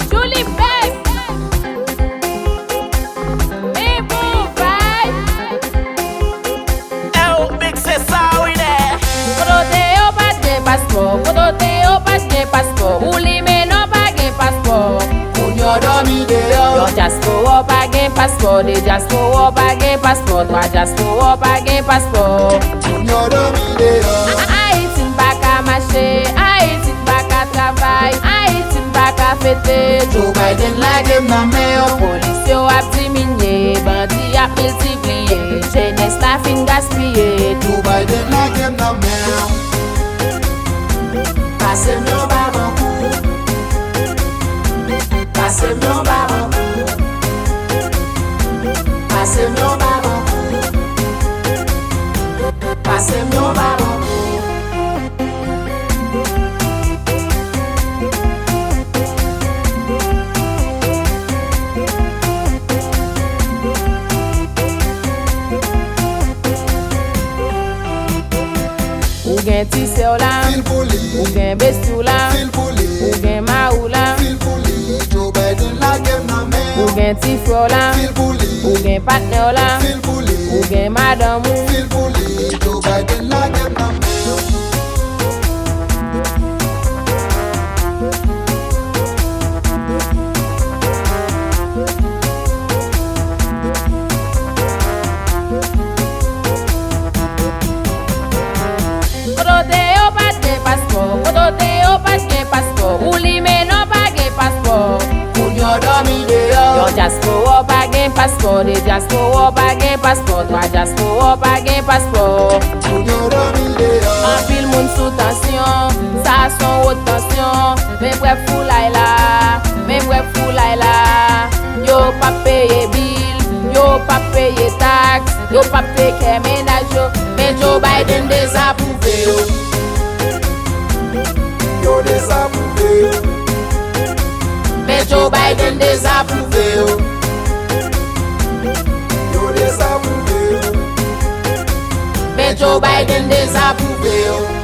Jdiouly best. People vibe. Kote yo pas de paspòw. Kote yo pas de paspòw. Jdiouly mais non pas de paspòw. Yo dormi dehors. Yo diaspora pas de paspòw. De diaspora pas de paspòw. Toi diaspora pas de paspòw. Yo dormi dehors. Haïti pas qu'à marcher. Haïti pas qu'à travail. Haïti pas qu'à fêter. Joe Biden la game nan men yo. Police yo ap diminye, bandi ap multipliye, jeunesse la fin gaspillé. Joe Biden la game nan men yo. Passe myon babankou. Passe myon babankou. Passe myon babankou. Passe myon babankou. Ou gen tisse ou la, Fil pou li. ou gen bestou la, Fil pou li. ou gen ma ou la, Fil pou li. Joe Biden la game nan men yo. ou gen tifo la, Fil pou li. ou gen partner la, Fil pou li. ou gen madame ou. Fil pou li. Joe Biden la game nan men yo. Kote yo pas de paspòw. Kote yo pas de paspòw. Jdiouly mais non pas de paspòw. Yo dormi dehors. Yo diaspora pas de paspòw. De diaspora pas de paspòw. Toi diaspora pas de paspòw. Yo dormi dehors. En pile moun sous tension, ça son haute tension. Mais bref fou la la, mais bref fou la la. Yo pas paye bill, yo pas paye tax, yo pas paye ménage yo. Mais Joe Biden désapprouvé yo. Yo désapprouvé yo. Mais Joe Biden désapprouvé yo. Yo désapprouvé yo. Mais Joe Biden désapprouvé yo.